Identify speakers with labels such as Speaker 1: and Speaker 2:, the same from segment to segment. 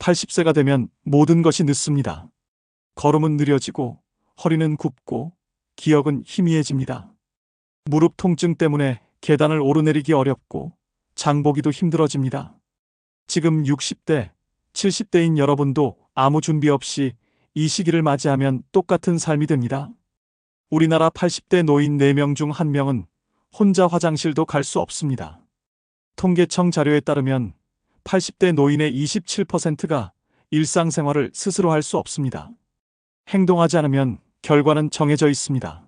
Speaker 1: 80세가 되면 모든 것이 늦습니다. 걸음은 느려지고 허리는 굽고 기억은 희미해집니다. 무릎 통증 때문에 계단을 오르내리기 어렵고 장보기도 힘들어집니다. 지금 60대, 70대인 여러분도 아무 준비 없이 이 시기를 맞이하면 똑같은 삶이 됩니다. 우리나라 80대 노인 4명 중 1명은 혼자 화장실도 갈 수 없습니다. 통계청 자료에 따르면 80대 노인의 27%가 일상생활을 스스로 할 수 없습니다. 행동하지 않으면 결과는 정해져 있습니다.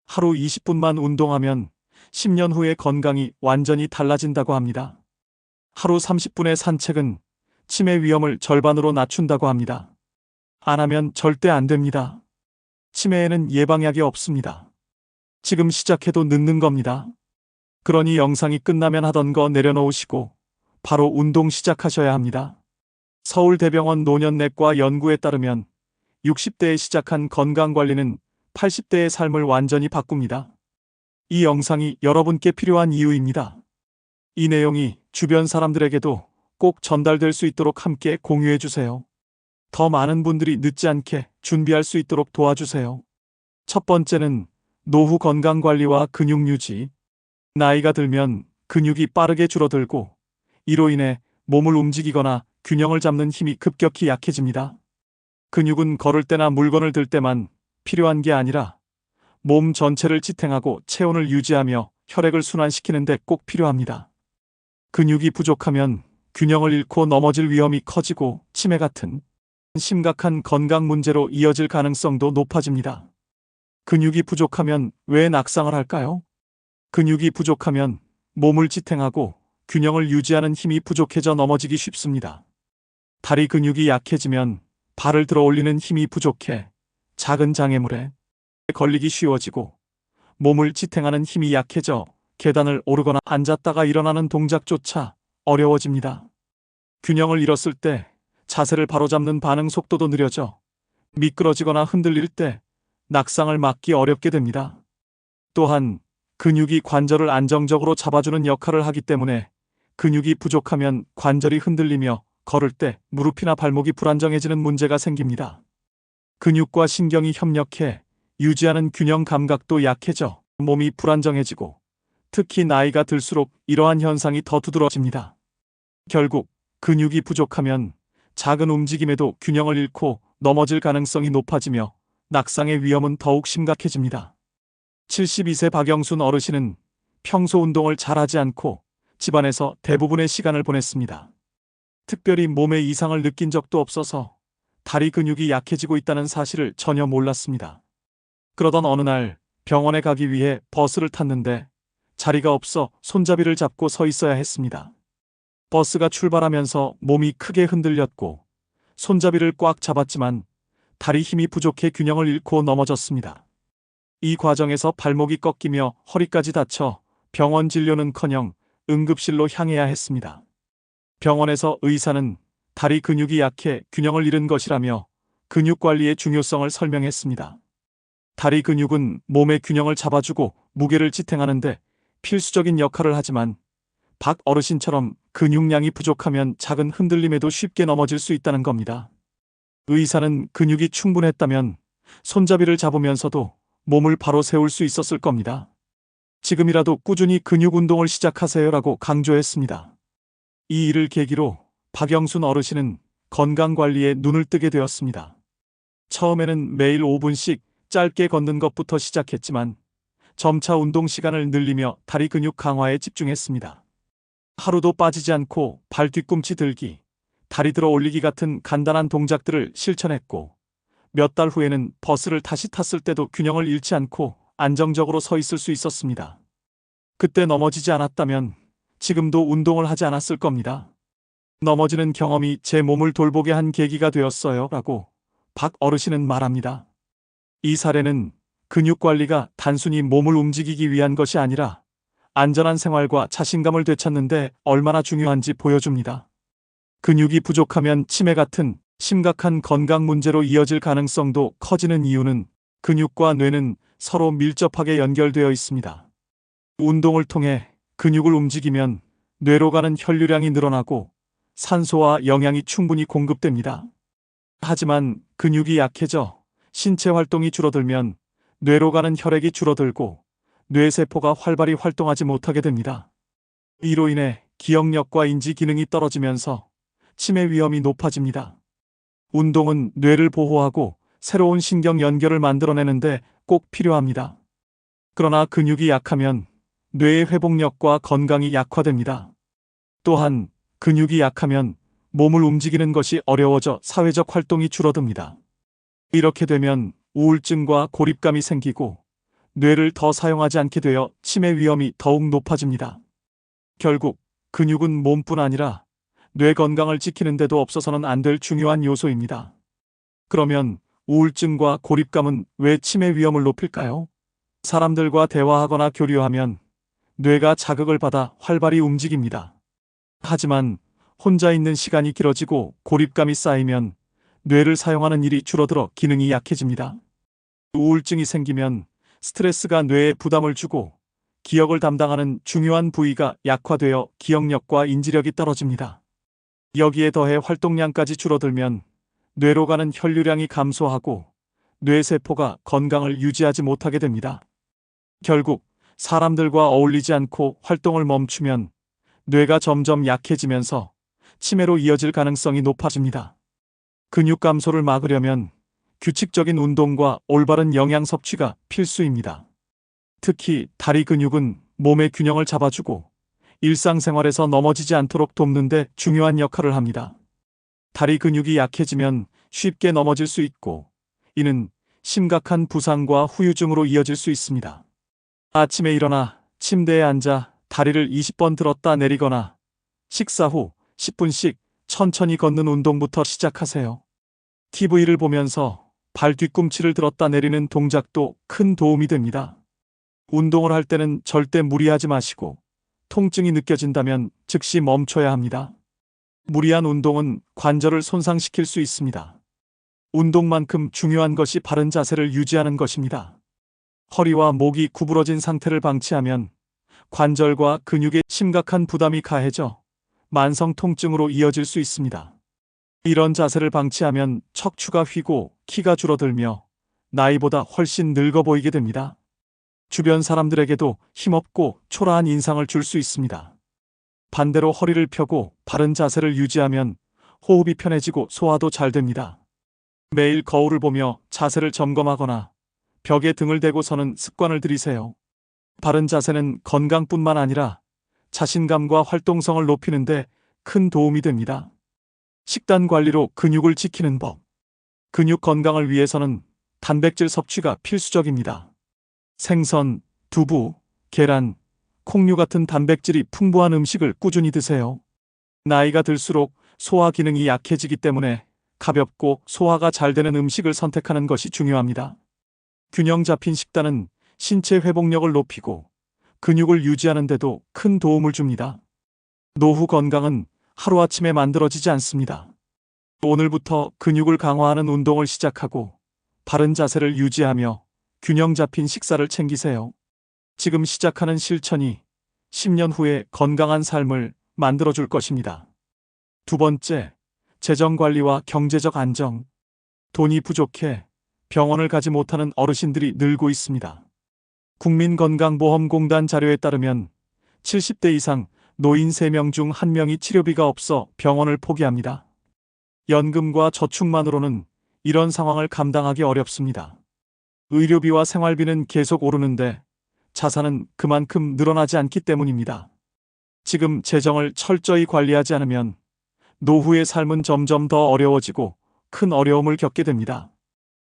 Speaker 1: 하루 20분만 운동하면 10년 후의 건강이 완전히 달라진다고 합니다. 하루 30분의 산책은 치매 위험을 절반으로 낮춘다고 합니다. 안 하면 절대 안 됩니다. 치매에는 예방약이 없습니다. 지금 시작해도 늦는 겁니다. 그러니 영상이 끝나면 하던 거 내려놓으시고 바로 운동 시작하셔야 합니다. 서울대병원 노년내과 연구에 따르면 60대에 시작한 건강관리는 80대의 삶을 완전히 바꿉니다. 이 영상이 여러분께 필요한 이유입니다. 이 내용이 주변 사람들에게도 꼭 전달될 수 있도록 함께 공유해 주세요. 더 많은 분들이 늦지 않게 준비할 수 있도록 도와주세요. 첫 번째는 노후 건강관리와 근육 유지. 나이가 들면 근육이 빠르게 줄어들고 이로 인해 몸을 움직이거나 균형을 잡는 힘이 급격히 약해집니다. 근육은 걸을 때나 물건을 들 때만 필요한 게 아니라 몸 전체를 지탱하고 체온을 유지하며 혈액을 순환시키는 데 꼭 필요합니다. 근육이 부족하면 균형을 잃고 넘어질 위험이 커지고 치매 같은 심각한 건강 문제로 이어질 가능성도 높아집니다. 근육이 부족하면 왜 낙상을 할까요? 근육이 부족하면 몸을 지탱하고 균형을 유지하는 힘이 부족해져 넘어지기 쉽습니다. 다리 근육이 약해지면 발을 들어 올리는 힘이 부족해 작은 장애물에 걸리기 쉬워지고 몸을 지탱하는 힘이 약해져 계단을 오르거나 앉았다가 일어나는 동작조차 어려워집니다. 균형을 잃었을 때 자세를 바로잡는 반응 속도도 느려져 미끄러지거나 흔들릴 때 낙상을 막기 어렵게 됩니다. 또한 근육이 관절을 안정적으로 잡아주는 역할을 하기 때문에 근육이 부족하면 관절이 흔들리며 걸을 때 무릎이나 발목이 불안정해지는 문제가 생깁니다. 근육과 신경이 협력해 유지하는 균형 감각도 약해져 몸이 불안정해지고 특히 나이가 들수록 이러한 현상이 더 두드러집니다. 결국 근육이 부족하면 작은 움직임에도 균형을 잃고 넘어질 가능성이 높아지며 낙상의 위험은 더욱 심각해집니다. 72세 박영순 어르신은 평소 운동을 잘하지 않고 집안에서 대부분의 시간을 보냈습니다. 특별히 몸에 이상을 느낀 적도 없어서 다리 근육이 약해지고 있다는 사실을 전혀 몰랐습니다. 그러던 어느 날 병원에 가기 위해 버스를 탔는데 자리가 없어 손잡이를 잡고 서 있어야 했습니다. 버스가 출발하면서 몸이 크게 흔들렸고 손잡이를 꽉 잡았지만 다리 힘이 부족해 균형을 잃고 넘어졌습니다. 이 과정에서 발목이 꺾이며 허리까지 다쳐 병원 진료는커녕 응급실로 향해야 했습니다. 병원에서 의사는 다리 근육이 약해 균형을 잃은 것이라며 근육 관리의 중요성을 설명했습니다. 다리 근육은 몸의 균형을 잡아주고 무게를 지탱하는데 필수적인 역할을 하지만 박 어르신처럼 근육량이 부족하면 작은 흔들림에도 쉽게 넘어질 수 있다는 겁니다. 의사는 근육이 충분했다면 손잡이를 잡으면서도 몸을 바로 세울 수 있었을 겁니다. 지금이라도 꾸준히 근육 운동을 시작하세요라고 강조했습니다. 이 일을 계기로 박영순 어르신은 건강관리에 눈을 뜨게 되었습니다. 처음에는 매일 5분씩 짧게 걷는 것부터 시작했지만 점차 운동 시간을 늘리며 다리 근육 강화에 집중했습니다. 하루도 빠지지 않고 발 뒤꿈치 들기, 다리 들어 올리기 같은 간단한 동작들을 실천했고 몇 달 후에는 버스를 다시 탔을 때도 균형을 잃지 않고 안정적으로 서 있을 수 있었습니다. 그때 넘어지지 않았다면 지금도 운동을 하지 않았을 겁니다. 넘어지는 경험이 제 몸을 돌보게 한 계기가 되었어요 라고 박 어르신은 말합니다. 이 사례는 근육 관리가 단순히 몸을 움직이기 위한 것이 아니라 안전한 생활과 자신감을 되찾는 데 얼마나 중요한지 보여줍니다. 근육이 부족하면 치매 같은 심각한 건강 문제로 이어질 가능성도 커지는 이유는 근육과 뇌는 서로 밀접하게 연결되어 있습니다. 운동을 통해 근육을 움직이면 뇌로 가는 혈류량이 늘어나고 산소와 영양이 충분히 공급됩니다. 하지만 근육이 약해져 신체 활동이 줄어들면 뇌로 가는 혈액이 줄어들고 뇌세포가 활발히 활동하지 못하게 됩니다. 이로 인해 기억력과 인지 기능이 떨어지면서 치매 위험이 높아집니다. 운동은 뇌를 보호하고 새로운 신경 연결을 만들어내는데 꼭 필요합니다. 그러나 근육이 약하면 뇌의 회복력과 건강이 약화됩니다. 또한 근육이 약하면 몸을 움직이는 것이 어려워져 사회적 활동이 줄어듭니다. 이렇게 되면 우울증과 고립감이 생기고 뇌를 더 사용하지 않게 되어 치매 위험이 더욱 높아집니다. 결국 근육은 몸뿐 아니라 뇌 건강을 지키는 데도 없어서는 안 될 중요한 요소입니다. 그러면 우울증과 고립감은 왜 치매 위험을 높일까요? 사람들과 대화하거나 교류하면 뇌가 자극을 받아 활발히 움직입니다. 하지만 혼자 있는 시간이 길어지고 고립감이 쌓이면 뇌를 사용하는 일이 줄어들어 기능이 약해집니다. 우울증이 생기면 스트레스가 뇌에 부담을 주고 기억을 담당하는 중요한 부위가 약화되어 기억력과 인지력이 떨어집니다. 여기에 더해 활동량까지 줄어들면 뇌로 가는 혈류량이 감소하고 뇌세포가 건강을 유지하지 못하게 됩니다. 결국 사람들과 어울리지 않고 활동을 멈추면 뇌가 점점 약해지면서 치매로 이어질 가능성이 높아집니다. 근육 감소를 막으려면 규칙적인 운동과 올바른 영양 섭취가 필수입니다. 특히 다리 근육은 몸의 균형을 잡아주고 일상생활에서 넘어지지 않도록 돕는 데 중요한 역할을 합니다. 다리 근육이 약해지면 쉽게 넘어질 수 있고 이는 심각한 부상과 후유증으로 이어질 수 있습니다. 아침에 일어나 침대에 앉아 다리를 20번 들었다 내리거나 식사 후 10분씩 천천히 걷는 운동부터 시작하세요. TV를 보면서 발 뒤꿈치를 들었다 내리는 동작도 큰 도움이 됩니다. 운동을 할 때는 절대 무리하지 마시고 통증이 느껴진다면 즉시 멈춰야 합니다. 무리한 운동은 관절을 손상시킬 수 있습니다. 운동만큼 중요한 것이 바른 자세를 유지하는 것입니다. 허리와 목이 구부러진 상태를 방치하면 관절과 근육에 심각한 부담이 가해져 만성 통증으로 이어질 수 있습니다. 이런 자세를 방치하면 척추가 휘고 키가 줄어들며 나이보다 훨씬 늙어 보이게 됩니다. 주변 사람들에게도 힘없고 초라한 인상을 줄 수 있습니다. 반대로 허리를 펴고 바른 자세를 유지하면 호흡이 편해지고 소화도 잘 됩니다. 매일 거울을 보며 자세를 점검하거나 벽에 등을 대고 서는 습관을 들이세요. 바른 자세는 건강뿐만 아니라 자신감과 활동성을 높이는 데 큰 도움이 됩니다. 식단 관리로 근육을 지키는 법. 근육 건강을 위해서는 단백질 섭취가 필수적입니다. 생선, 두부, 계란, 콩류 같은 단백질이 풍부한 음식을 꾸준히 드세요. 나이가 들수록 소화 기능이 약해지기 때문에 가볍고 소화가 잘 되는 음식을 선택하는 것이 중요합니다. 균형 잡힌 식단은 신체 회복력을 높이고 근육을 유지하는 데도 큰 도움을 줍니다. 노후 건강은 하루아침에 만들어지지 않습니다. 오늘부터 근육을 강화하는 운동을 시작하고 바른 자세를 유지하며 균형 잡힌 식사를 챙기세요. 지금 시작하는 실천이 10년 후에 건강한 삶을 만들어줄 것입니다. 두 번째, 재정 관리와 경제적 안정. 돈이 부족해 병원을 가지 못하는 어르신들이 늘고 있습니다. 국민건강보험공단 자료에 따르면 70대 이상 노인 3명 중 1명이 치료비가 없어 병원을 포기합니다. 연금과 저축만으로는 이런 상황을 감당하기 어렵습니다. 의료비와 생활비는 계속 오르는데 자산은 그만큼 늘어나지 않기 때문입니다. 지금 재정을 철저히 관리하지 않으면 노후의 삶은 점점 더 어려워지고 큰 어려움을 겪게 됩니다.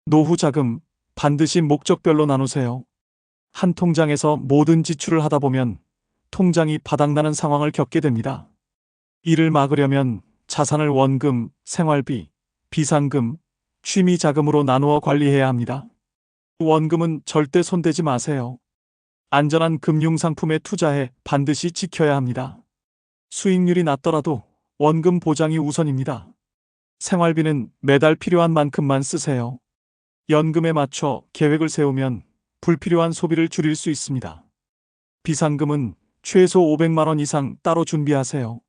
Speaker 1: 노후 자금 반드시 목적별로 나누세요. 한 통장에서 모든 지출을 하다 보면 통장이 바닥나는 상황을 겪게 됩니다. 이를 막으려면 자산을 원금, 생활비, 비상금, 취미 자금으로 나누어 관리해야 합니다. 원금은 절대 손대지 마세요. 안전한 금융상품에 투자해 반드시 지켜야 합니다. 수익률이 낮더라도 원금 보장이 우선입니다. 생활비는 매달 필요한 만큼만 쓰세요. 연금에 맞춰 계획을 세우면 불필요한 소비를 줄일 수 있습니다. 비상금은 최소 500만 원 이상 따로 준비하세요.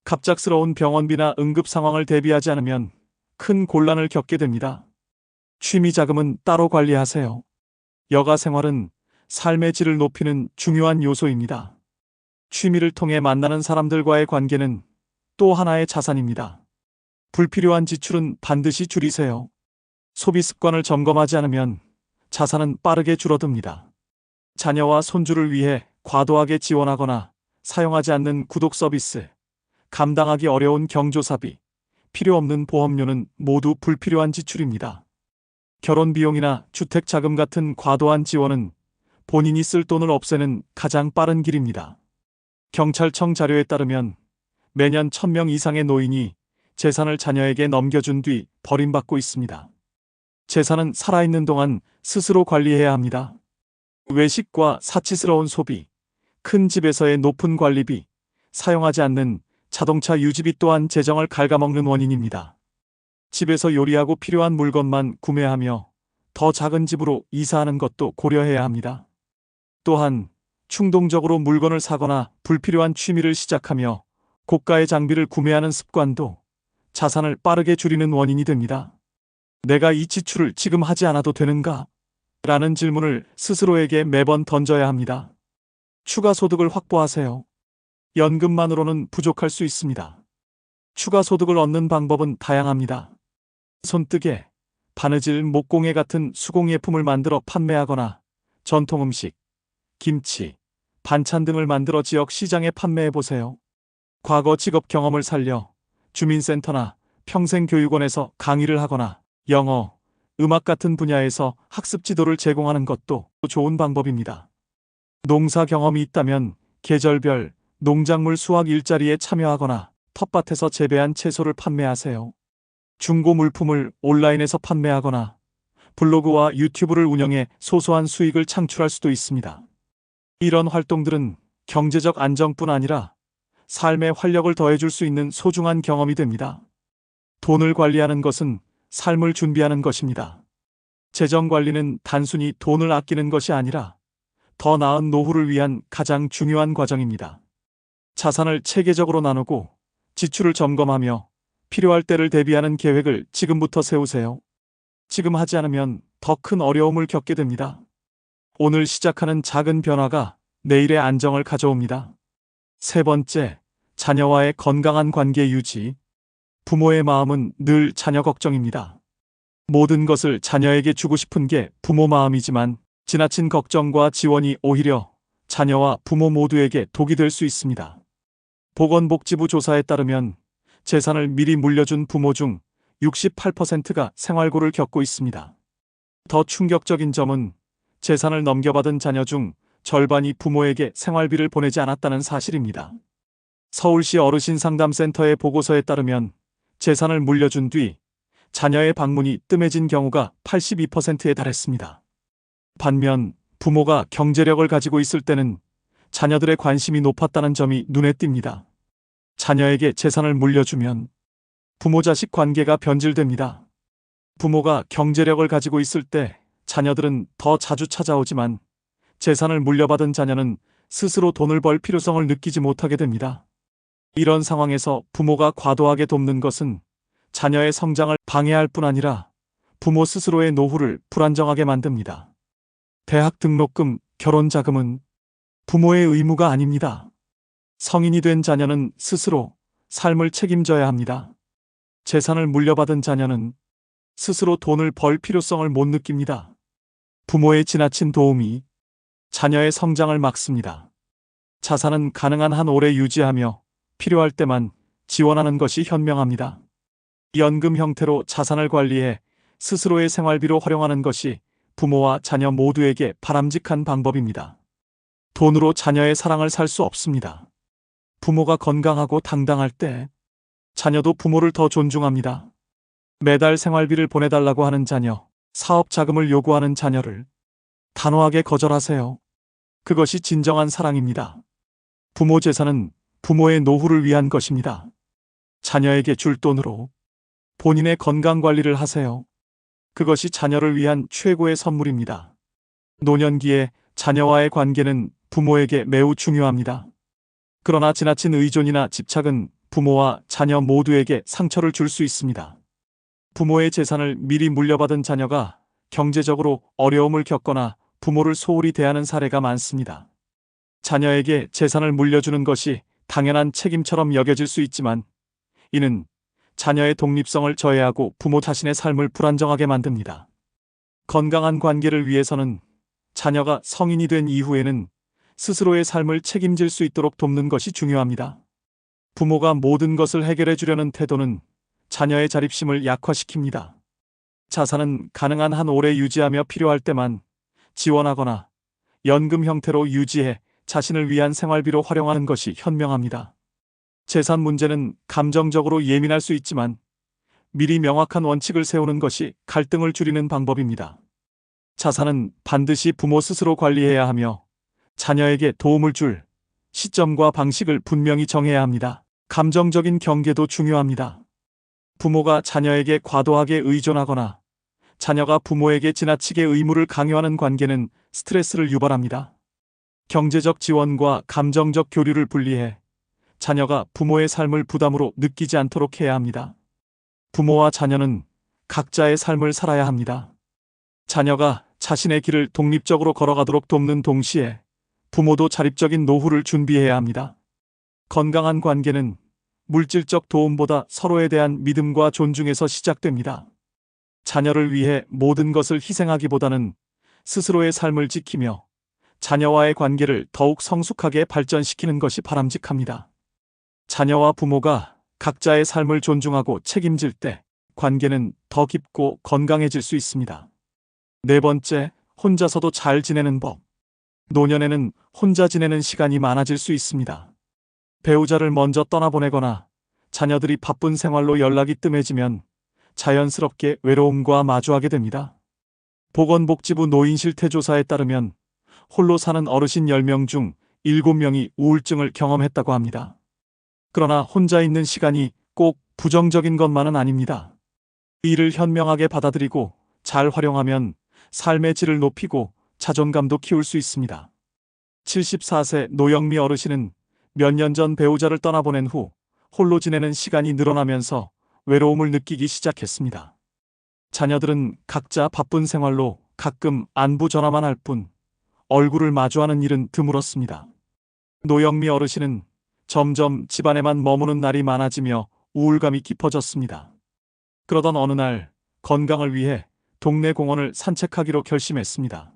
Speaker 1: 갑작스러운 병원비나 응급 상황을 대비하지 않으면 큰 곤란을 겪게 됩니다. 취미 자금은 따로 관리하세요. 여가 생활은 삶의 질을 높이는 중요한 요소입니다. 취미를 통해 만나는 사람들과의 관계는 또 하나의 자산입니다. 불필요한 지출은 반드시 줄이세요. 소비 습관을 점검하지 않으면 자산은 빠르게 줄어듭니다. 자녀와 손주를 위해 과도하게 지원하거나 사용하지 않는 구독 서비스, 감당하기 어려운 경조사비, 필요 없는 보험료는 모두 불필요한 지출입니다. 결혼 비용이나 주택 자금 같은 과도한 지원은 본인이 쓸 돈을 없애는 가장 빠른 길입니다. 경찰청 자료에 따르면 매년 1000명 이상의 노인이 재산을 자녀에게 넘겨준 뒤 버림받고 있습니다. 재산은 살아있는 동안 스스로 관리해야 합니다. 외식과 사치스러운 소비, 큰 집에서의 높은 관리비, 사용하지 않는 자동차 유지비 또한 재정을 갉아먹는 원인입니다. 집에서 요리하고 필요한 물건만 구매하며 더 작은 집으로 이사하는 것도 고려해야 합니다. 또한 충동적으로 물건을 사거나 불필요한 취미를 시작하며 고가의 장비를 구매하는 습관도 자산을 빠르게 줄이는 원인이 됩니다. 내가 이 지출을 지금 하지 않아도 되는가? 라는 질문을 스스로에게 매번 던져야 합니다. 추가 소득을 확보하세요. 연금만으로는 부족할 수 있습니다. 추가 소득을 얻는 방법은 다양합니다. 손뜨개, 바느질, 목공예 같은 수공예품을 만들어 판매하거나 전통 음식, 김치, 반찬 등을 만들어 지역 시장에 판매해보세요. 과거 직업 경험을 살려 주민센터나 평생교육원에서 강의를 하거나 영어, 음악 같은 분야에서 학습 지도를 제공하는 것도 좋은 방법입니다. 농사 경험이 있다면 계절별 농작물 수확 일자리에 참여하거나 텃밭에서 재배한 채소를 판매하세요. 중고 물품을 온라인에서 판매하거나 블로그와 유튜브를 운영해 소소한 수익을 창출할 수도 있습니다. 이런 활동들은 경제적 안정뿐 아니라 삶에 활력을 더해줄 수 있는 소중한 경험이 됩니다. 돈을 관리하는 것은 삶을 준비하는 것입니다. 재정 관리는 단순히 돈을 아끼는 것이 아니라 더 나은 노후를 위한 가장 중요한 과정입니다. 자산을 체계적으로 나누고 지출을 점검하며 필요할 때를 대비하는 계획을 지금부터 세우세요. 지금 하지 않으면 더 큰 어려움을 겪게 됩니다. 오늘 시작하는 작은 변화가 내일의 안정을 가져옵니다. 세 번째, 자녀와의 건강한 관계 유지. 부모의 마음은 늘 자녀 걱정입니다. 모든 것을 자녀에게 주고 싶은 게 부모 마음이지만 지나친 걱정과 지원이 오히려 자녀와 부모 모두에게 독이 될 수 있습니다. 보건복지부 조사에 따르면 재산을 미리 물려준 부모 중 68%가 생활고를 겪고 있습니다. 더 충격적인 점은 재산을 넘겨받은 자녀 중 절반이 부모에게 생활비를 보내지 않았다는 사실입니다. 서울시 어르신상담센터의 보고서에 따르면 재산을 물려준 뒤 자녀의 방문이 뜸해진 경우가 82%에 달했습니다. 반면 부모가 경제력을 가지고 있을 때는 자녀들의 관심이 높았다는 점이 눈에 띕니다. 자녀에게 재산을 물려주면 부모 자식 관계가 변질됩니다. 부모가 경제력을 가지고 있을 때 자녀들은 더 자주 찾아오지만 재산을 물려받은 자녀는 스스로 돈을 벌 필요성을 느끼지 못하게 됩니다. 이런 상황에서 부모가 과도하게 돕는 것은 자녀의 성장을 방해할 뿐 아니라 부모 스스로의 노후를 불안정하게 만듭니다. 대학 등록금, 결혼 자금은 부모의 의무가 아닙니다. 성인이 된 자녀는 스스로 삶을 책임져야 합니다. 재산을 물려받은 자녀는 스스로 돈을 벌 필요성을 못 느낍니다. 부모의 지나친 도움이 자녀의 성장을 막습니다. 자산은 가능한 한 오래 유지하며 필요할 때만 지원하는 것이 현명합니다. 연금 형태로 자산을 관리해 스스로의 생활비로 활용하는 것이 부모와 자녀 모두에게 바람직한 방법입니다. 돈으로 자녀의 사랑을 살 수 없습니다. 부모가 건강하고 당당할 때 자녀도 부모를 더 존중합니다. 매달 생활비를 보내달라고 하는 자녀, 사업 자금을 요구하는 자녀를 단호하게 거절하세요. 그것이 진정한 사랑입니다. 부모 재산은 부모의 노후를 위한 것입니다. 자녀에게 줄 돈으로 본인의 건강 관리를 하세요. 그것이 자녀를 위한 최고의 선물입니다. 노년기에 자녀와의 관계는 부모에게 매우 중요합니다. 그러나 지나친 의존이나 집착은 부모와 자녀 모두에게 상처를 줄 수 있습니다. 부모의 재산을 미리 물려받은 자녀가 경제적으로 어려움을 겪거나 부모를 소홀히 대하는 사례가 많습니다. 자녀에게 재산을 물려주는 것이 당연한 책임처럼 여겨질 수 있지만 이는 자녀의 독립성을 저해하고 부모 자신의 삶을 불안정하게 만듭니다. 건강한 관계를 위해서는 자녀가 성인이 된 이후에는 스스로의 삶을 책임질 수 있도록 돕는 것이 중요합니다. 부모가 모든 것을 해결해 주려는 태도는 자녀의 자립심을 약화시킵니다. 자산은 가능한 한 오래 유지하며 필요할 때만 지원하거나 연금 형태로 유지해 자신을 위한 생활비로 활용하는 것이 현명합니다. 재산 문제는 감정적으로 예민할 수 있지만 미리 명확한 원칙을 세우는 것이 갈등을 줄이는 방법입니다. 자산은 반드시 부모 스스로 관리해야 하며 자녀에게 도움을 줄 시점과 방식을 분명히 정해야 합니다. 감정적인 경계도 중요합니다. 부모가 자녀에게 과도하게 의존하거나 자녀가 부모에게 지나치게 의무를 강요하는 관계는 스트레스를 유발합니다. 경제적 지원과 감정적 교류를 분리해 자녀가 부모의 삶을 부담으로 느끼지 않도록 해야 합니다. 부모와 자녀는 각자의 삶을 살아야 합니다. 자녀가 자신의 길을 독립적으로 걸어가도록 돕는 동시에 부모도 자립적인 노후를 준비해야 합니다. 건강한 관계는 물질적 도움보다 서로에 대한 믿음과 존중에서 시작됩니다. 자녀를 위해 모든 것을 희생하기보다는 스스로의 삶을 지키며 자녀와의 관계를 더욱 성숙하게 발전시키는 것이 바람직합니다. 자녀와 부모가 각자의 삶을 존중하고 책임질 때 관계는 더 깊고 건강해질 수 있습니다. 네 번째, 혼자서도 잘 지내는 법. 노년에는 혼자 지내는 시간이 많아질 수 있습니다. 배우자를 먼저 떠나보내거나 자녀들이 바쁜 생활로 연락이 뜸해지면 자연스럽게 외로움과 마주하게 됩니다. 보건복지부 노인실태조사에 따르면 홀로 사는 어르신 10명 중 7명이 우울증을 경험했다고 합니다. 그러나 혼자 있는 시간이 꼭 부정적인 것만은 아닙니다. 이를 현명하게 받아들이고 잘 활용하면 삶의 질을 높이고 자존감도 키울 수 있습니다. 74세 노영미 어르신은 몇 년 전 배우자를 떠나보낸 후 홀로 지내는 시간이 늘어나면서 외로움을 느끼기 시작했습니다. 자녀들은 각자 바쁜 생활로 가끔 안부 전화만 할 뿐 얼굴을 마주하는 일은 드물었습니다. 노영미 어르신은 점점 집안에만 머무는 날이 많아지며 우울감이 깊어졌습니다. 그러던 어느 날 건강을 위해 동네 공원을 산책하기로 결심했습니다.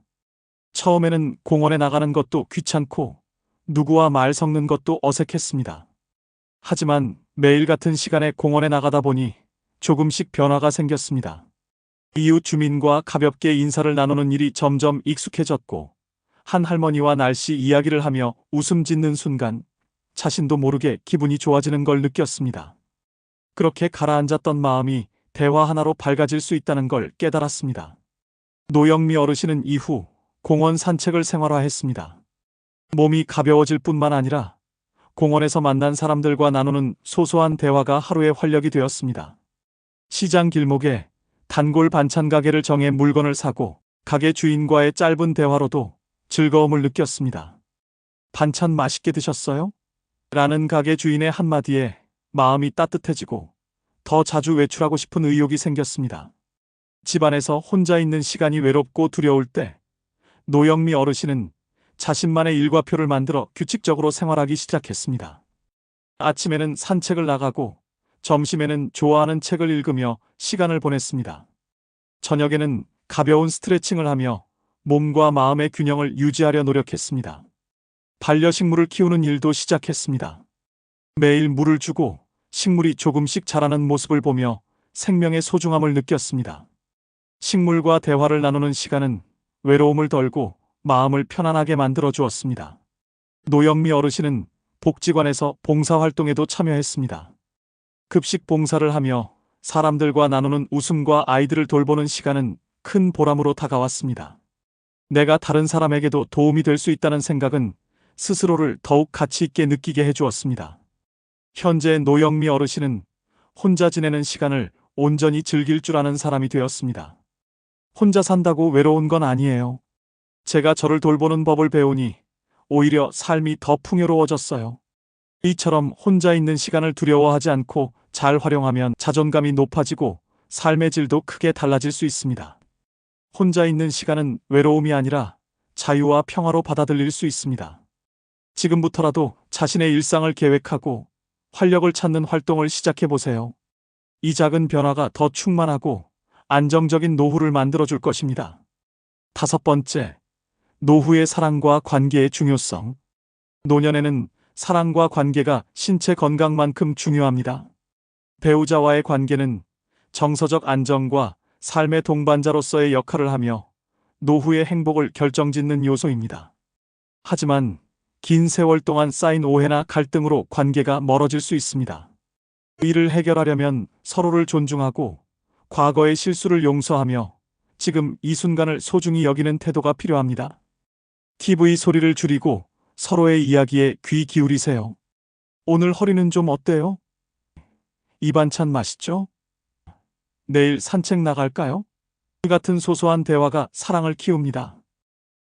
Speaker 1: 처음에는 공원에 나가는 것도 귀찮고 누구와 말 섞는 것도 어색했습니다. 하지만 매일 같은 시간에 공원에 나가다 보니 조금씩 변화가 생겼습니다. 이웃 주민과 가볍게 인사를 나누는 일이 점점 익숙해졌고 한 할머니와 날씨 이야기를 하며 웃음 짓는 순간 자신도 모르게 기분이 좋아지는 걸 느꼈습니다. 그렇게 가라앉았던 마음이 대화 하나로 밝아질 수 있다는 걸 깨달았습니다. 노영미 어르신은 이후 공원 산책을 생활화했습니다. 몸이 가벼워질 뿐만 아니라 공원에서 만난 사람들과 나누는 소소한 대화가 하루의 활력이 되었습니다. 시장 길목에 단골 반찬 가게를 정해 물건을 사고 가게 주인과의 짧은 대화로도 즐거움을 느꼈습니다. 반찬 맛있게 드셨어요? 라는 가게 주인의 한마디에 마음이 따뜻해지고 더 자주 외출하고 싶은 의욕이 생겼습니다. 집안에서 혼자 있는 시간이 외롭고 두려울 때 노영미 어르신은 자신만의 일과표를 만들어 규칙적으로 생활하기 시작했습니다. 아침에는 산책을 나가고 점심에는 좋아하는 책을 읽으며 시간을 보냈습니다. 저녁에는 가벼운 스트레칭을 하며 몸과 마음의 균형을 유지하려 노력했습니다. 반려식물을 키우는 일도 시작했습니다. 매일 물을 주고 식물이 조금씩 자라는 모습을 보며 생명의 소중함을 느꼈습니다. 식물과 대화를 나누는 시간은 외로움을 덜고 마음을 편안하게 만들어 주었습니다. 노영미 어르신은 복지관에서 봉사활동에도 참여했습니다. 급식 봉사를 하며 사람들과 나누는 웃음과 아이들을 돌보는 시간은 큰 보람으로 다가왔습니다. 내가 다른 사람에게도 도움이 될 수 있다는 생각은 스스로를 더욱 가치 있게 느끼게 해주었습니다. 현재 노영미 어르신은 혼자 지내는 시간을 온전히 즐길 줄 아는 사람이 되었습니다. 혼자 산다고 외로운 건 아니에요. 제가 저를 돌보는 법을 배우니 오히려 삶이 더 풍요로워졌어요. 이처럼 혼자 있는 시간을 두려워하지 않고 잘 활용하면 자존감이 높아지고 삶의 질도 크게 달라질 수 있습니다. 혼자 있는 시간은 외로움이 아니라 자유와 평화로 받아들일 수 있습니다. 지금부터라도 자신의 일상을 계획하고 활력을 찾는 활동을 시작해 보세요. 이 작은 변화가 더 충만하고 안정적인 노후를 만들어 줄 것입니다. 5번째, 노후의 사랑과 관계의 중요성. 노년에는 사랑과 관계가 신체 건강만큼 중요합니다. 배우자와의 관계는 정서적 안정과 삶의 동반자로서의 역할을 하며 노후의 행복을 결정짓는 요소입니다. 하지만 긴 세월 동안 쌓인 오해나 갈등으로 관계가 멀어질 수 있습니다. 이를 해결하려면 서로를 존중하고 과거의 실수를 용서하며 지금 이 순간을 소중히 여기는 태도가 필요합니다. TV 소리를 줄이고 서로의 이야기에 귀 기울이세요. 오늘 허리는 좀 어때요? 이 반찬 맛있죠? 내일 산책 나갈까요? 이 같은 소소한 대화가 사랑을 키웁니다.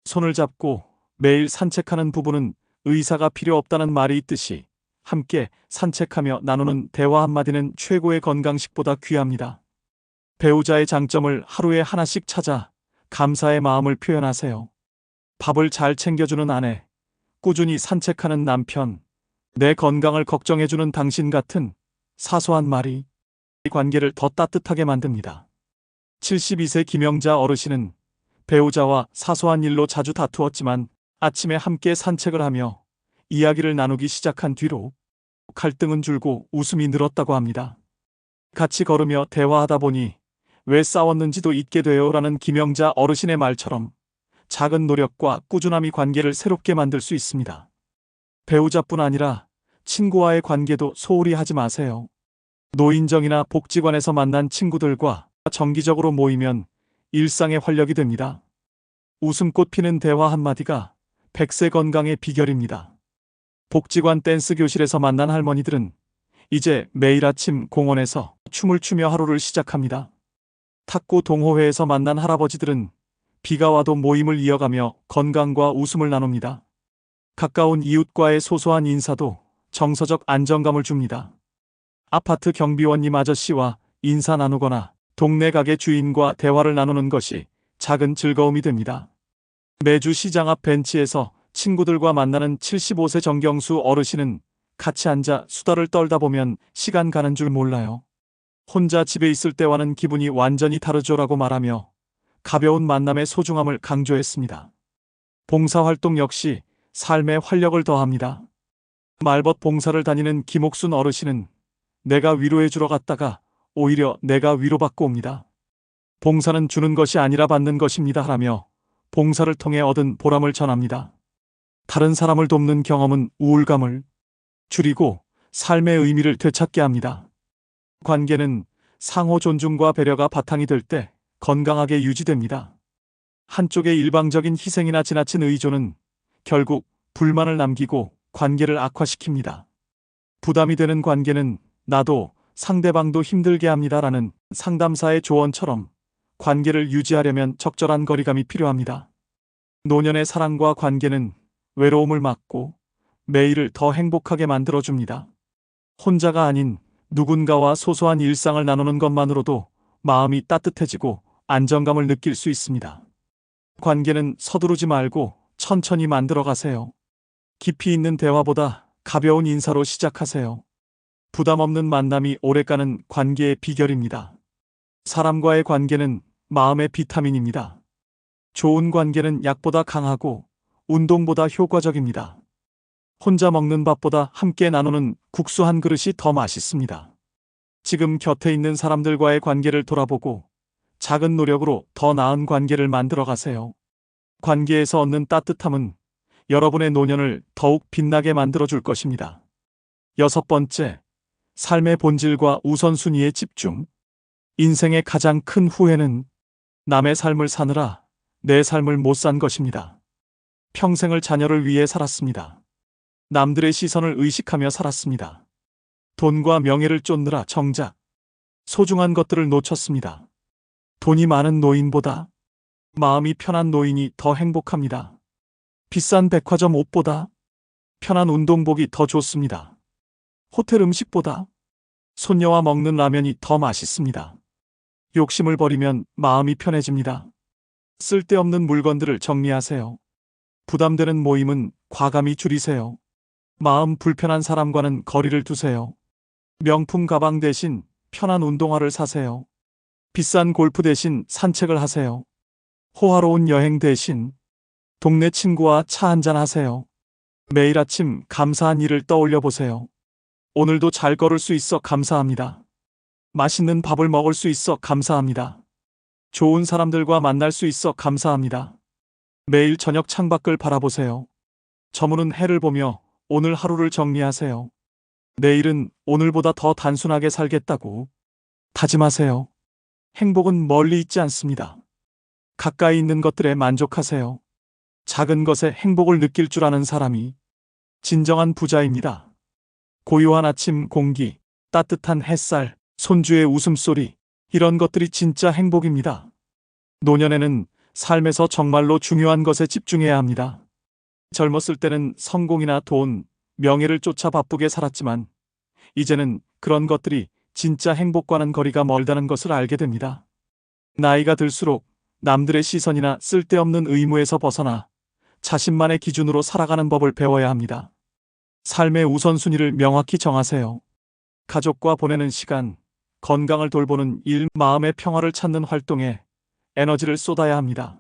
Speaker 1: 손을 잡고 매일 산책하는 부부는 의사가 필요 없다는 말이 있듯이 함께 산책하며 나누는 대화 한마디는 최고의 건강식보다 귀합니다. 배우자의 장점을 하루에 하나씩 찾아 감사의 마음을 표현하세요. 밥을 잘 챙겨주는 아내, 꾸준히 산책하는 남편, 내 건강을 걱정해주는 당신 같은 사소한 말이 이 관계를 더 따뜻하게 만듭니다. 72세 김영자 어르신은 배우자와 사소한 일로 자주 다투었지만 아침에 함께 산책을 하며 이야기를 나누기 시작한 뒤로 갈등은 줄고 웃음이 늘었다고 합니다. 같이 걸으며 대화하다 보니 왜 싸웠는지도 잊게 돼요라는 김영자 어르신의 말처럼 작은 노력과 꾸준함이 관계를 새롭게 만들 수 있습니다. 배우자뿐 아니라 친구와의 관계도 소홀히 하지 마세요. 노인정이나 복지관에서 만난 친구들과 정기적으로 모이면 일상의 활력이 됩니다. 웃음꽃 피는 대화 한마디가 100세 건강의 비결입니다. 복지관 댄스 교실에서 만난 할머니들은 이제 매일 아침 공원에서 춤을 추며 하루를 시작합니다. 탁구 동호회에서 만난 할아버지들은 비가 와도 모임을 이어가며 건강과 웃음을 나눕니다. 가까운 이웃과의 소소한 인사도 정서적 안정감을 줍니다. 아파트 경비원님 아저씨와 인사 나누거나 동네 가게 주인과 대화를 나누는 것이 작은 즐거움이 됩니다. 매주 시장 앞 벤치에서 친구들과 만나는 75세 정경수 어르신은 같이 앉아 수다를 떨다 보면 시간 가는 줄 몰라요. 혼자 집에 있을 때와는 기분이 완전히 다르죠라고 말하며 가벼운 만남의 소중함을 강조했습니다. 봉사활동 역시 삶에 활력을 더합니다. 말벗 봉사를 다니는 김옥순 어르신은 내가 위로해주러 갔다가 오히려 내가 위로받고 옵니다. 봉사는 주는 것이 아니라 받는 것입니다 하라며 봉사를 통해 얻은 보람을 전합니다. 다른 사람을 돕는 경험은 우울감을 줄이고 삶의 의미를 되찾게 합니다. 관계는 상호 존중과 배려가 바탕이 될 때 건강하게 유지됩니다. 한쪽의 일방적인 희생이나 지나친 의존은 결국 불만을 남기고 관계를 악화시킵니다. 부담이 되는 관계는 나도 상대방도 힘들게 합니다라는 상담사의 조언처럼 관계를 유지하려면 적절한 거리감이 필요합니다. 노년의 사랑과 관계는 외로움을 막고 매일을 더 행복하게 만들어줍니다. 혼자가 아닌 누군가와 소소한 일상을 나누는 것만으로도 마음이 따뜻해지고 안정감을 느낄 수 있습니다. 관계는 서두르지 말고 천천히 만들어 가세요. 깊이 있는 대화보다 가벼운 인사로 시작하세요. 부담 없는 만남이 오래가는 관계의 비결입니다. 사람과의 관계는 마음의 비타민입니다. 좋은 관계는 약보다 강하고 운동보다 효과적입니다. 혼자 먹는 밥보다 함께 나누는 국수 한 그릇이 더 맛있습니다. 지금 곁에 있는 사람들과의 관계를 돌아보고 작은 노력으로 더 나은 관계를 만들어 가세요. 관계에서 얻는 따뜻함은 여러분의 노년을 더욱 빛나게 만들어 줄 것입니다. 6번째, 삶의 본질과 우선순위에 집중. 인생의 가장 큰 후회는 남의 삶을 사느라 내 삶을 못 산 것입니다. 평생을 자녀를 위해 살았습니다. 남들의 시선을 의식하며 살았습니다. 돈과 명예를 쫓느라 정작 소중한 것들을 놓쳤습니다. 돈이 많은 노인보다 마음이 편한 노인이 더 행복합니다. 비싼 백화점 옷보다 편한 운동복이 더 좋습니다. 호텔 음식보다 손녀와 먹는 라면이 더 맛있습니다. 욕심을 버리면 마음이 편해집니다. 쓸데없는 물건들을 정리하세요. 부담되는 모임은 과감히 줄이세요. 마음 불편한 사람과는 거리를 두세요. 명품 가방 대신 편한 운동화를 사세요. 비싼 골프 대신 산책을 하세요. 호화로운 여행 대신 동네 친구와 차 한잔 하세요. 매일 아침 감사한 일을 떠올려 보세요. 오늘도 잘 걸을 수 있어 감사합니다. 맛있는 밥을 먹을 수 있어 감사합니다. 좋은 사람들과 만날 수 있어 감사합니다. 매일 저녁 창밖을 바라보세요. 저무는 해를 보며 오늘 하루를 정리하세요. 내일은 오늘보다 더 단순하게 살겠다고 다짐하세요. 행복은 멀리 있지 않습니다. 가까이 있는 것들에 만족하세요. 작은 것에 행복을 느낄 줄 아는 사람이 진정한 부자입니다. 고요한 아침 공기, 따뜻한 햇살, 손주의 웃음소리, 이런 것들이 진짜 행복입니다. 노년에는 삶에서 정말로 중요한 것에 집중해야 합니다. 젊었을 때는 성공이나 돈, 명예를 쫓아 바쁘게 살았지만 이제는 그런 것들이 진짜 행복과는 거리가 멀다는 것을 알게 됩니다. 나이가 들수록 남들의 시선이나 쓸데없는 의무에서 벗어나 자신만의 기준으로 살아가는 법을 배워야 합니다. 삶의 우선순위를 명확히 정하세요. 가족과 보내는 시간, 건강을 돌보는 일, 마음의 평화를 찾는 활동에 에너지를 쏟아야 합니다.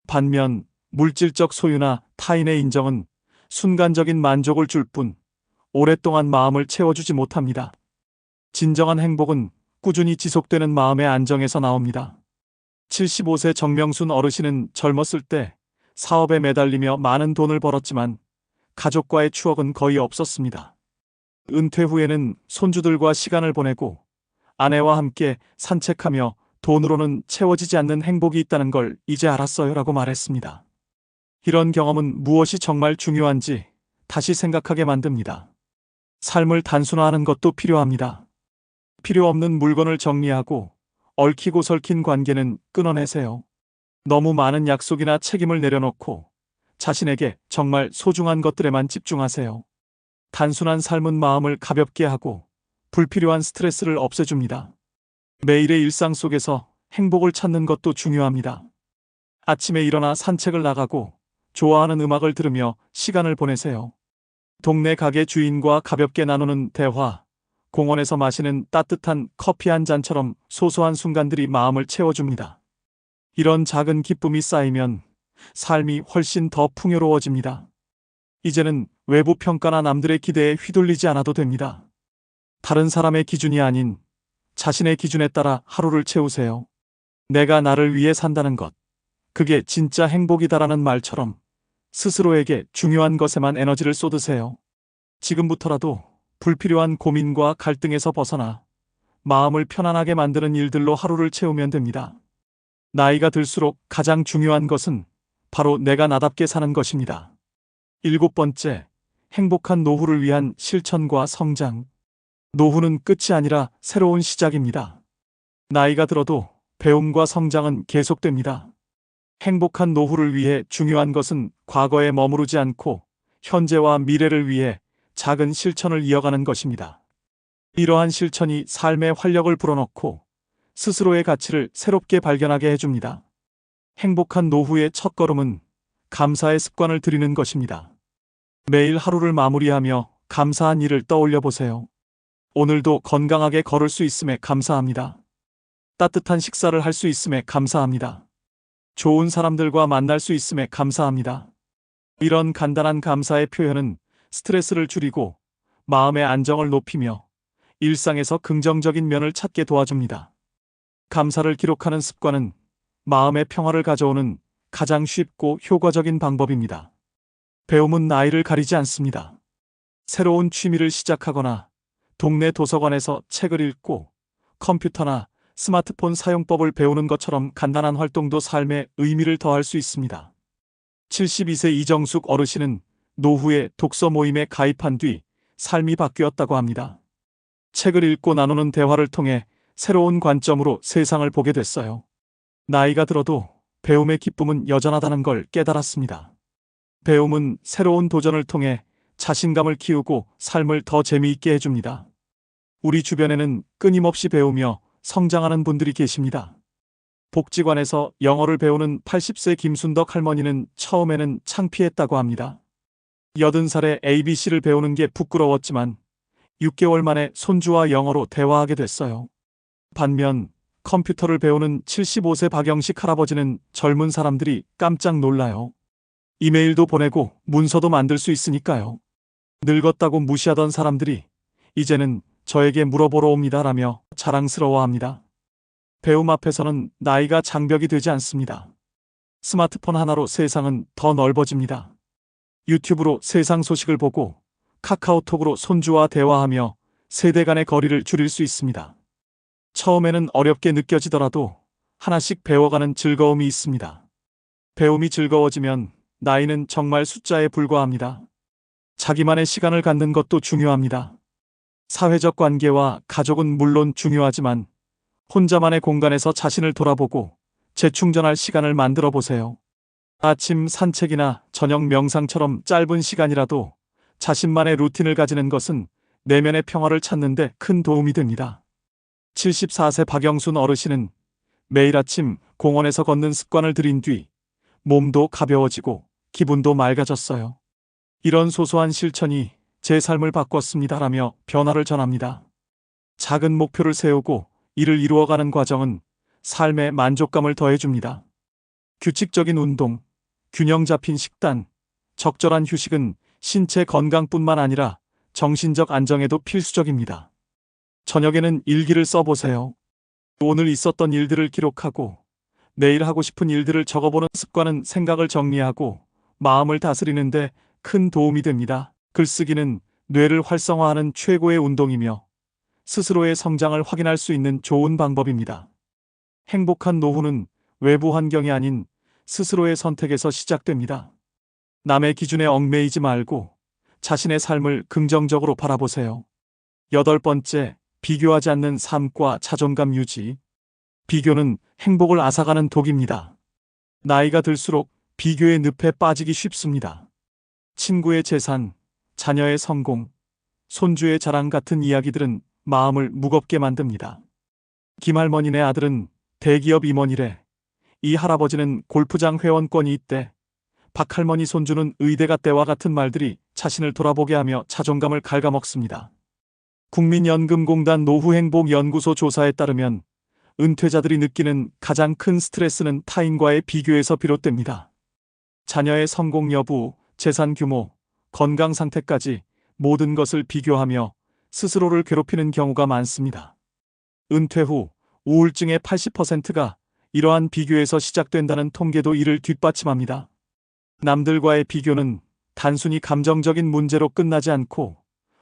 Speaker 1: 반면 물질적 소유나 타인의 인정은 순간적인 만족을 줄 뿐 오랫동안 마음을 채워주지 못합니다. 진정한 행복은 꾸준히 지속되는 마음의 안정에서 나옵니다. 75세 정명순 어르신은 젊었을 때 사업에 매달리며 많은 돈을 벌었지만 가족과의 추억은 거의 없었습니다. 은퇴 후에는 손주들과 시간을 보내고 아내와 함께 산책하며 돈으로는 채워지지 않는 행복이 있다는 걸 이제 알았어요 라고 말했습니다. 이런 경험은 무엇이 정말 중요한지 다시 생각하게 만듭니다. 삶을 단순화하는 것도 필요합니다. 필요 없는 물건을 정리하고 얽히고 설킨 관계는 끊어내세요. 너무 많은 약속이나 책임을 내려놓고 자신에게 정말 소중한 것들에만 집중하세요. 단순한 삶은 마음을 가볍게 하고 불필요한 스트레스를 없애줍니다. 매일의 일상 속에서 행복을 찾는 것도 중요합니다. 아침에 일어나 산책을 나가고 좋아하는 음악을 들으며 시간을 보내세요. 동네 가게 주인과 가볍게 나누는 대화, 공원에서 마시는 따뜻한 커피 한 잔처럼 소소한 순간들이 마음을 채워줍니다. 이런 작은 기쁨이 쌓이면 삶이 훨씬 더 풍요로워집니다. 이제는 외부 평가나 남들의 기대에 휘둘리지 않아도 됩니다. 다른 사람의 기준이 아닌 자신의 기준에 따라 하루를 채우세요. 내가 나를 위해 산다는 것, 그게 진짜 행복이다라는 말처럼 스스로에게 중요한 것에만 에너지를 쏟으세요. 지금부터라도 불필요한 고민과 갈등에서 벗어나 마음을 편안하게 만드는 일들로 하루를 채우면 됩니다. 나이가 들수록 가장 중요한 것은 바로 내가 나답게 사는 것입니다. 7번째, 행복한 노후를 위한 실천과 성장. 노후는 끝이 아니라 새로운 시작입니다. 나이가 들어도 배움과 성장은 계속됩니다. 행복한 노후를 위해 중요한 것은 과거에 머무르지 않고 현재와 미래를 위해 작은 실천을 이어가는 것입니다. 이러한 실천이 삶에 활력을 불어넣고 스스로의 가치를 새롭게 발견하게 해줍니다. 행복한 노후의 첫걸음은 감사의 습관을 들이는 것입니다. 매일 하루를 마무리하며 감사한 일을 떠올려 보세요. 오늘도 건강하게 걸을 수 있음에 감사합니다. 따뜻한 식사를 할 수 있음에 감사합니다. 좋은 사람들과 만날 수 있음에 감사합니다. 이런 간단한 감사의 표현은 스트레스를 줄이고 마음의 안정을 높이며 일상에서 긍정적인 면을 찾게 도와줍니다. 감사를 기록하는 습관은 마음의 평화를 가져오는 가장 쉽고 효과적인 방법입니다. 배움은 나이를 가리지 않습니다. 새로운 취미를 시작하거나 동네 도서관에서 책을 읽고 컴퓨터나 스마트폰 사용법을 배우는 것처럼 간단한 활동도 삶에 의미를 더할 수 있습니다. 72세 이정숙 어르신은 노후에 독서 모임에 가입한 뒤 삶이 바뀌었다고 합니다. 책을 읽고 나누는 대화를 통해 새로운 관점으로 세상을 보게 됐어요. 나이가 들어도 배움의 기쁨은 여전하다는 걸 깨달았습니다. 배움은 새로운 도전을 통해 자신감을 키우고 삶을 더 재미있게 해줍니다. 우리 주변에는 끊임없이 배우며 성장하는 분들이 계십니다. 복지관에서 영어를 배우는 80세 김순덕 할머니는 처음에는 창피했다고 합니다. 80살에 ABC를 배우는 게 부끄러웠지만 6개월 만에 손주와 영어로 대화하게 됐어요. 반면 컴퓨터를 배우는 75세 박영식 할아버지는 젊은 사람들이 깜짝 놀라요. 이메일도 보내고 문서도 만들 수 있으니까요. 늙었다고 무시하던 사람들이 이제는 저에게 물어보러 옵니다라며 자랑스러워합니다. 배움 앞에서는 나이가 장벽이 되지 않습니다. 스마트폰 하나로 세상은 더 넓어집니다. 유튜브로 세상 소식을 보고 카카오톡으로 손주와 대화하며 세대 간의 거리를 줄일 수 있습니다. 처음에는 어렵게 느껴지더라도 하나씩 배워가는 즐거움이 있습니다. 배움이 즐거워지면 나이는 정말 숫자에 불과합니다. 자기만의 시간을 갖는 것도 중요합니다. 사회적 관계와 가족은 물론 중요하지만 혼자만의 공간에서 자신을 돌아보고 재충전할 시간을 만들어 보세요. 아침 산책이나 저녁 명상처럼 짧은 시간이라도 자신만의 루틴을 가지는 것은 내면의 평화를 찾는 데 큰 도움이 됩니다. 74세 박영순 어르신은 매일 아침 공원에서 걷는 습관을 들인 뒤 몸도 가벼워지고 기분도 맑아졌어요. 이런 소소한 실천이 제 삶을 바꿨습니다라며 변화를 전합니다. 작은 목표를 세우고 이를 이루어가는 과정은 삶에 만족감을 더해줍니다. 규칙적인 운동, 균형 잡힌 식단, 적절한 휴식은 신체 건강뿐만 아니라 정신적 안정에도 필수적입니다. 저녁에는 일기를 써보세요. 오늘 있었던 일들을 기록하고 내일 하고 싶은 일들을 적어보는 습관은 생각을 정리하고 마음을 다스리는데 큰 도움이 됩니다. 글쓰기는 뇌를 활성화하는 최고의 운동이며 스스로의 성장을 확인할 수 있는 좋은 방법입니다. 행복한 노후는 외부 환경이 아닌 스스로의 선택에서 시작됩니다. 남의 기준에 얽매이지 말고 자신의 삶을 긍정적으로 바라보세요. 8번째, 비교하지 않는 삶과 자존감 유지. 비교는 행복을 앗아가는 독입니다. 나이가 들수록 비교의 늪에 빠지기 쉽습니다. 친구의 재산, 자녀의 성공, 손주의 자랑 같은 이야기들은 마음을 무겁게 만듭니다. 김할머니네 아들은 대기업 임원이래. 이 할아버지는 골프장 회원권이 있대. 박할머니 손주는 의대 갔대와 같은 말들이 자신을 돌아보게 하며 자존감을 갉아먹습니다. 국민연금공단 노후행복연구소 조사에 따르면 은퇴자들이 느끼는 가장 큰 스트레스는 타인과의 비교에서 비롯됩니다. 자녀의 성공 여부, 재산 규모, 건강 상태까지 모든 것을 비교하며 스스로를 괴롭히는 경우가 많습니다. 은퇴 후 우울증의 80%가 이러한 비교에서 시작된다는 통계도 이를 뒷받침합니다. 남들과의 비교는 단순히 감정적인 문제로 끝나지 않고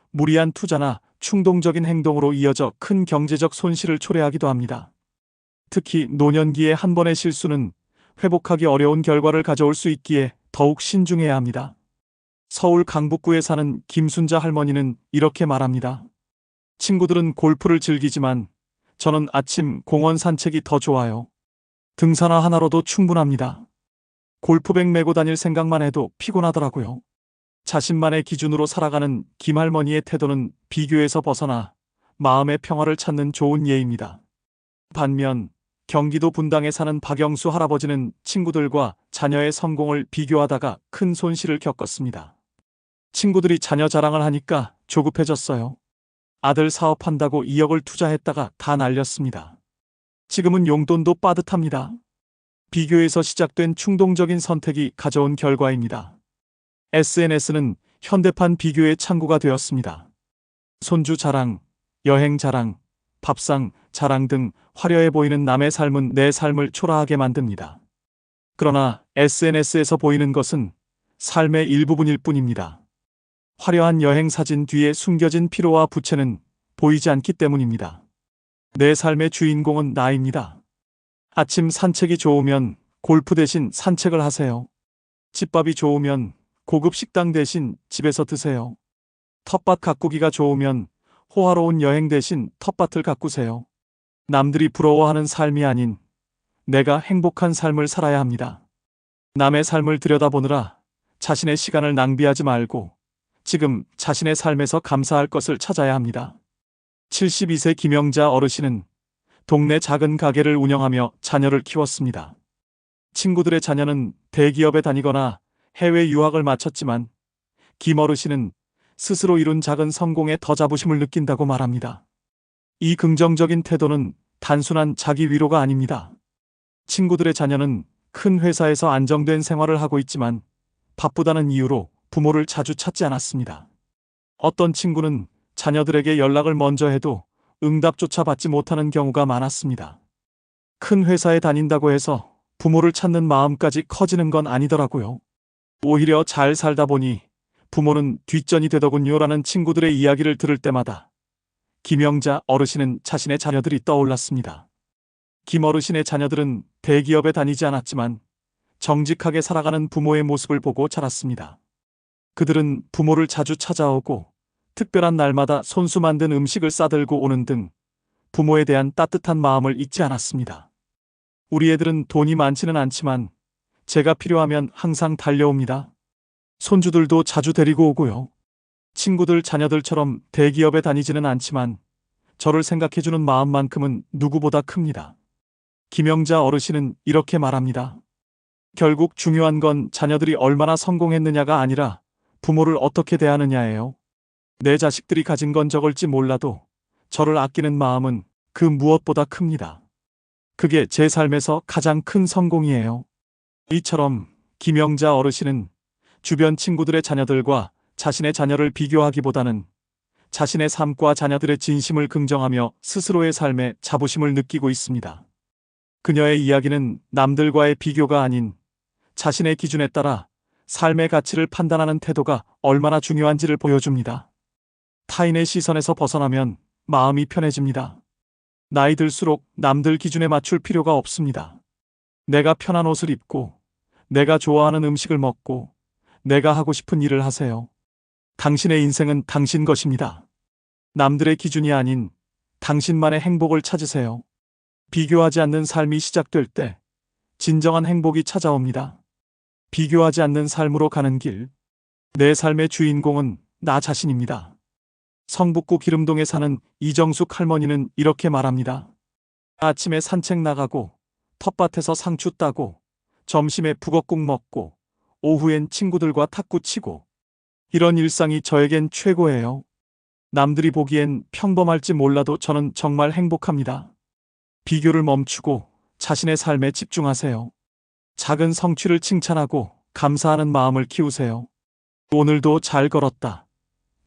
Speaker 1: 무리한 투자나 충동적인 행동으로 이어져 큰 경제적 손실을 초래하기도 합니다. 특히 노년기의 한 번의 실수는 회복하기 어려운 결과를 가져올 수 있기에 더욱 신중해야 합니다. 서울 강북구에 사는 김순자 할머니는 이렇게 말합니다. 친구들은 골프를 즐기지만 저는 아침 공원 산책이 더 좋아요. 등산화 하나로도 충분합니다. 골프백 메고 다닐 생각만 해도 피곤하더라고요. 자신만의 기준으로 살아가는 김할머니의 태도는 비교에서 벗어나 마음의 평화를 찾는 좋은 예입니다. 반면 경기도 분당에 사는 박영수 할아버지는 친구들과 자녀의 성공을 비교하다가 큰 손실을 겪었습니다. 친구들이 자녀 자랑을 하니까 조급해졌어요. 아들 사업한다고 2억을 투자했다가 다 날렸습니다. 지금은 용돈도 빠듯합니다. 비교에서 시작된 충동적인 선택이 가져온 결과입니다. SNS는 현대판 비교의 창구가 되었습니다. 손주 자랑, 여행 자랑, 밥상 자랑 등 화려해 보이는 남의 삶은 내 삶을 초라하게 만듭니다. 그러나 SNS에서 보이는 것은 삶의 일부분일 뿐입니다. 화려한 여행 사진 뒤에 숨겨진 피로와 부채는 보이지 않기 때문입니다. 내 삶의 주인공은 나입니다. 아침 산책이 좋으면 골프 대신 산책을 하세요. 집밥이 좋으면 고급 식당 대신 집에서 드세요. 텃밭 가꾸기가 좋으면 호화로운 여행 대신 텃밭을 가꾸세요. 남들이 부러워하는 삶이 아닌 내가 행복한 삶을 살아야 합니다. 남의 삶을 들여다보느라 자신의 시간을 낭비하지 말고 지금 자신의 삶에서 감사할 것을 찾아야 합니다. 72세 김영자 어르신은 동네 작은 가게를 운영하며 자녀를 키웠습니다. 친구들의 자녀는 대기업에 다니거나 해외 유학을 마쳤지만 김 어르신은 스스로 이룬 작은 성공에 더 자부심을 느낀다고 말합니다. 이 긍정적인 태도는 단순한 자기 위로가 아닙니다. 친구들의 자녀는 큰 회사에서 안정된 생활을 하고 있지만 바쁘다는 이유로 부모를 자주 찾지 않았습니다. 어떤 친구는 자녀들에게 연락을 먼저 해도 응답조차 받지 못하는 경우가 많았습니다. 큰 회사에 다닌다고 해서 부모를 찾는 마음까지 커지는 건 아니더라고요. 오히려 잘 살다 보니 부모는 뒷전이 되더군요라는 친구들의 이야기를 들을 때마다 김영자 어르신은 자신의 자녀들이 떠올랐습니다. 김 어르신의 자녀들은 대기업에 다니지 않았지만 정직하게 살아가는 부모의 모습을 보고 자랐습니다. 그들은 부모를 자주 찾아오고 특별한 날마다 손수 만든 음식을 싸들고 오는 등 부모에 대한 따뜻한 마음을 잊지 않았습니다. 우리 애들은 돈이 많지는 않지만 제가 필요하면 항상 달려옵니다. 손주들도 자주 데리고 오고요. 친구들 자녀들처럼 대기업에 다니지는 않지만 저를 생각해주는 마음만큼은 누구보다 큽니다. 김영자 어르신은 이렇게 말합니다. 결국 중요한 건 자녀들이 얼마나 성공했느냐가 아니라 부모를 어떻게 대하느냐예요. 내 자식들이 가진 건 적을지 몰라도 저를 아끼는 마음은 그 무엇보다 큽니다. 그게 제 삶에서 가장 큰 성공이에요. 이처럼 김영자 어르신은 주변 친구들의 자녀들과 자신의 자녀를 비교하기보다는 자신의 삶과 자녀들의 진심을 긍정하며 스스로의 삶에 자부심을 느끼고 있습니다. 그녀의 이야기는 남들과의 비교가 아닌 자신의 기준에 따라 삶의 가치를 판단하는 태도가 얼마나 중요한지를 보여줍니다. 타인의 시선에서 벗어나면 마음이 편해집니다. 나이 들수록 남들 기준에 맞출 필요가 없습니다. 내가 편한 옷을 입고, 내가 좋아하는 음식을 먹고, 내가 하고 싶은 일을 하세요. 당신의 인생은 당신 것입니다. 남들의 기준이 아닌 당신만의 행복을 찾으세요. 비교하지 않는 삶이 시작될 때 진정한 행복이 찾아옵니다. 비교하지 않는 삶으로 가는 길. 내 삶의 주인공은 나 자신입니다. 성북구 기름동에 사는 이정숙 할머니는 이렇게 말합니다. 아침에 산책 나가고, 텃밭에서 상추 따고, 점심에 북엇국 먹고, 오후엔 친구들과 탁구 치고, 이런 일상이 저에겐 최고예요. 남들이 보기엔 평범할지 몰라도 저는 정말 행복합니다. 비교를 멈추고 자신의 삶에 집중하세요. 작은 성취를 칭찬하고 감사하는 마음을 키우세요. 오늘도 잘 걸었다.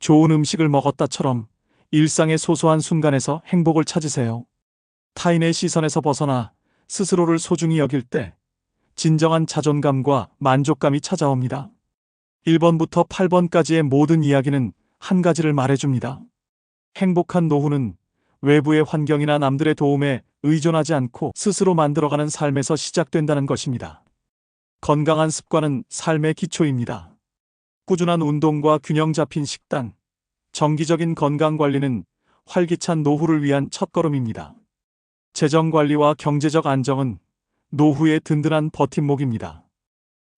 Speaker 1: 좋은 음식을 먹었다처럼 일상의 소소한 순간에서 행복을 찾으세요. 타인의 시선에서 벗어나 스스로를 소중히 여길 때 진정한 자존감과 만족감이 찾아옵니다. 1번부터 8번까지의 모든 이야기는 한 가지를 말해줍니다. 행복한 노후는 외부의 환경이나 남들의 도움에 의존하지 않고 스스로 만들어가는 삶에서 시작된다는 것입니다. 건강한 습관은 삶의 기초입니다. 꾸준한 운동과 균형 잡힌 식단, 정기적인 건강관리는 활기찬 노후를 위한 첫걸음입니다. 재정관리와 경제적 안정은 노후의 든든한 버팀목입니다.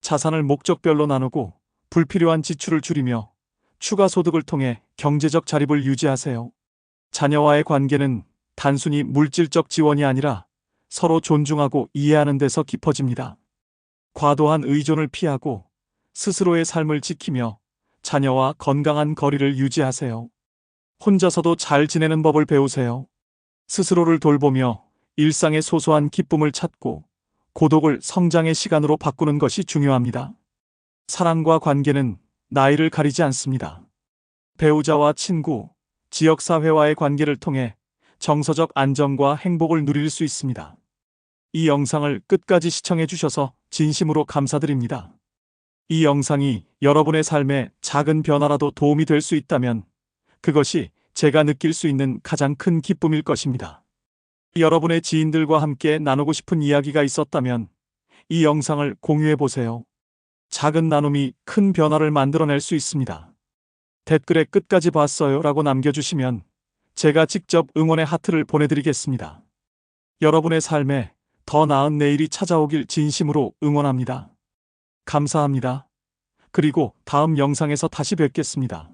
Speaker 1: 자산을 목적별로 나누고 불필요한 지출을 줄이며 추가 소득을 통해 경제적 자립을 유지하세요. 자녀와의 관계는 단순히 물질적 지원이 아니라 서로 존중하고 이해하는 데서 깊어집니다. 과도한 의존을 피하고 스스로의 삶을 지키며 자녀와 건강한 거리를 유지하세요. 혼자서도 잘 지내는 법을 배우세요. 스스로를 돌보며 일상의 소소한 기쁨을 찾고 고독을 성장의 시간으로 바꾸는 것이 중요합니다. 사랑과 관계는 나이를 가리지 않습니다. 배우자와 친구, 지역사회와의 관계를 통해 정서적 안정과 행복을 누릴 수 있습니다. 이 영상을 끝까지 시청해 주셔서 진심으로 감사드립니다. 이 영상이 여러분의 삶에 작은 변화라도 도움이 될 수 있다면 그것이 제가 느낄 수 있는 가장 큰 기쁨일 것입니다. 여러분의 지인들과 함께 나누고 싶은 이야기가 있었다면 이 영상을 공유해 보세요. 작은 나눔이 큰 변화를 만들어낼 수 있습니다. 댓글에 끝까지 봤어요 라고 남겨주시면 제가 직접 응원의 하트를 보내드리겠습니다. 여러분의 삶에 더 나은 내일이 찾아오길 진심으로 응원합니다. 감사합니다. 그리고 다음 영상에서 다시 뵙겠습니다.